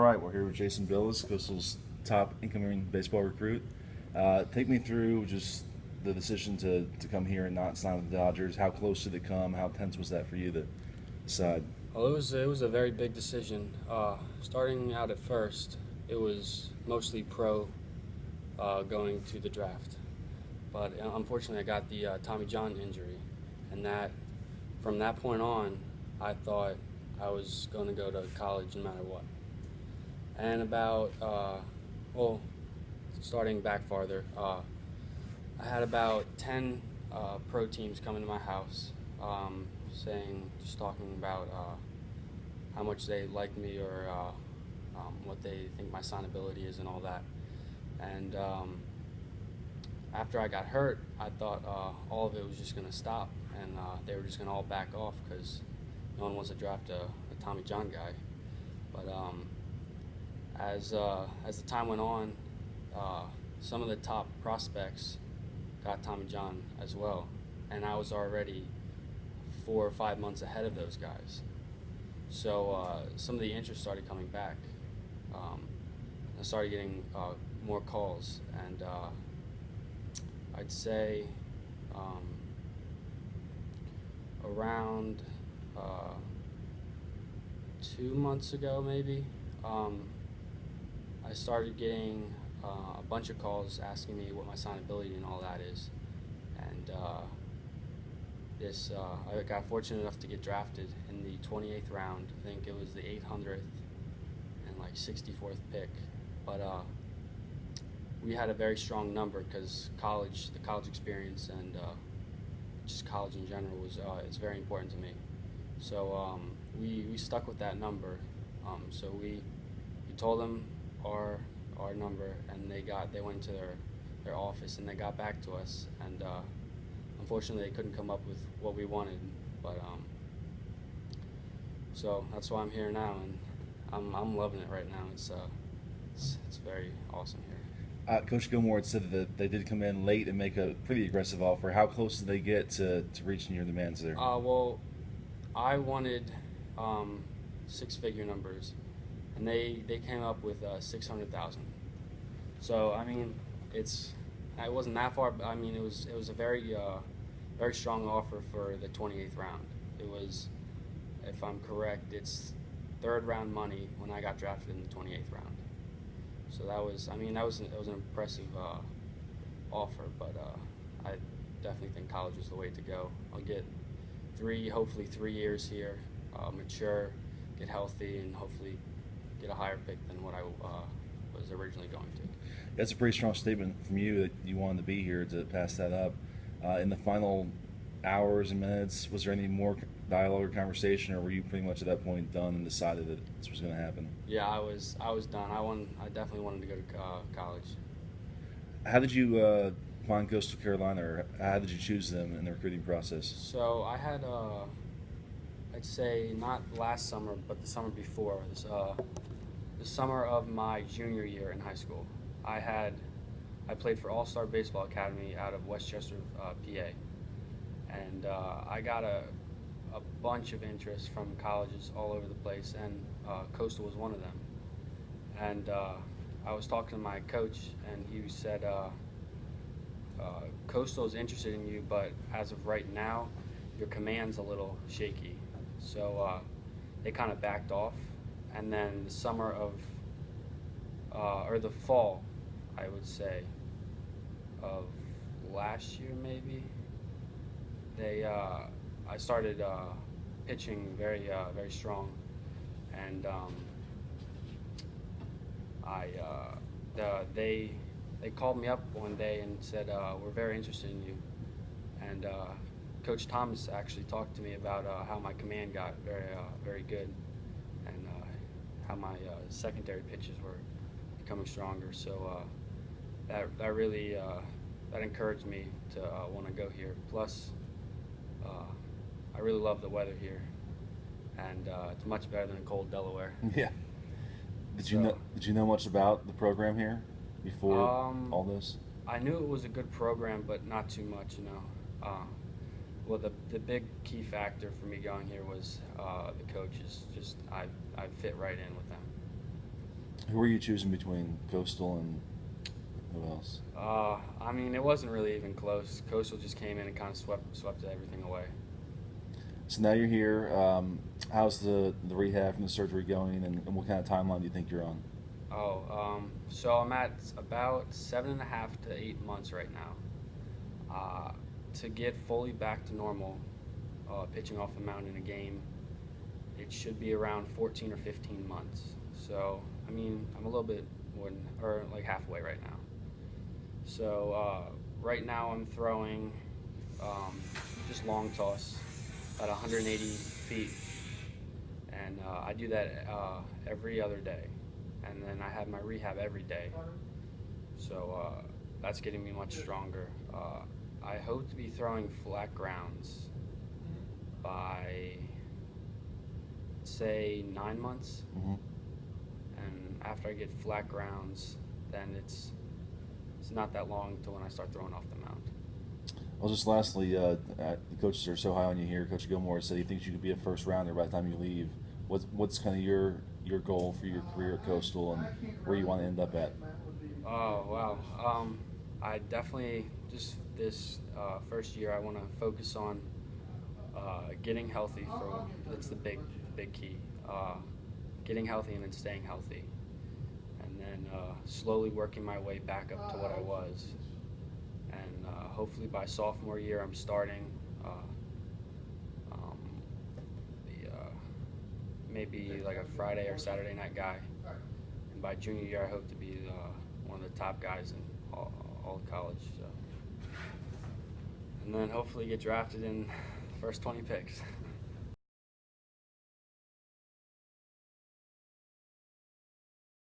right, we're here with Jason Bilous, Coastal's top incoming baseball recruit. Take me through just the decision to come here and not sign with the Dodgers. How close did it come? How tense was that for you to decide? Well, it was a very big decision. Starting out at first, it was mostly pro going to the draft, but unfortunately, I got the Tommy John injury, and from that point on, I thought I was going to go to college no matter what. And starting back farther, I had about 10 pro teams coming to my house, just talking about how much they like me or what they think my signability is and all that. And after I got hurt, I thought all of it was just going to stop, and they were just going to all back off because no one wants to draft a Tommy John guy. But as the time went on, some of the top prospects got Tommy John as well, and I was already 4 or 5 months ahead of those guys. So some of the interest started coming back. I started getting more calls, and I'd say around 2 months ago, maybe, I started getting a bunch of calls asking me what my signability and all that is, and I got fortunate enough to get drafted in the 28th round. I think it was the 800th and like 64th pick, but we had a very strong number because the college experience and just college in general is very important to me. So we stuck with that number. So we told them our number, and they went to their office and they got back to us, and unfortunately they couldn't come up with what we wanted, but so that's why I'm here now, and I'm loving it right now. It's very awesome here. Coach Gilmore had said that they did come in late and make a pretty aggressive offer. How close did they get to reaching your demands there? Well, I wanted 6-figure numbers, and they came up with 600,000. So I mean, it wasn't that far, but I mean it was a very strong offer for the 28th round. It was, if I'm correct, it's 3rd round money when I got drafted in the 28th round. So that was an impressive offer, but I definitely think college is the way to go. I'll get hopefully 3 years here, mature, get healthy, and hopefully get a higher pick than what I was originally going to. That's a pretty strong statement from you that you wanted to be here to pass that up. In the final hours and minutes, was there any more dialogue or conversation, or were you pretty much at that point done and decided that this was going to happen? Yeah, I was done. I definitely wanted to go to college. How did you find Coastal Carolina, or how did you choose them in the recruiting process? So I had, I'd say not last summer, but the summer before, the summer of my junior year in high school. I played for All-Star Baseball Academy out of Westchester, PA, and I got a bunch of interest from colleges all over the place, and Coastal was one of them. And I was talking to my coach, and he said, Coastal is interested in you, but as of right now, your command's a little shaky. So they kind of backed off, and then the summer of, or the fall, I would say, of last year maybe, I started pitching very strong, and they called me up one day and said, we're very interested in you. And Coach Thomas actually talked to me about how my command got very good, and how my secondary pitches were becoming stronger. So that really that encouraged me to want to go here. Plus, I really love the weather here, and it's much better than a cold Delaware. Yeah. Did you know much about the program here before all this? I knew it was a good program, but not too much, you know. Well, the big key factor for me going here was the coaches. Just I fit right in with them. Who are you choosing between Coastal and who else? I mean, it wasn't really even close. Coastal just came in and kind of swept everything away. So now you're here. How's the rehab and the surgery going, and what kind of timeline do you think you're on? So I'm at about 7.5 to 8 months right now. To get fully back to normal, pitching off the mound in a game, it should be around 14 or 15 months. So, I mean, I'm a little bit more than, or like halfway right now. So, right now I'm throwing just long toss at 180 feet. And I do that every other day. And then I have my rehab every day. So that's getting me much stronger. I hope to be throwing flat grounds by, say, 9 months. Mm-hmm. And after I get flat grounds, then it's not that long to when I start throwing off the mound. Well, just lastly, the coaches are so high on you here. Coach Gilmore said he thinks you could be a first rounder by the time you leave. What's kind of your goal for your career at Coastal and where you want to end up at? Oh wow! I definitely just this first year I want to focus on getting healthy. That's the big key. Getting healthy and then staying healthy, and then slowly working my way back up to what I was. And hopefully by sophomore year I'm starting. Maybe like a Friday or Saturday night guy, and by junior year I hope to be one of the top guys in all of college. So, and then hopefully get drafted in the first 20 picks.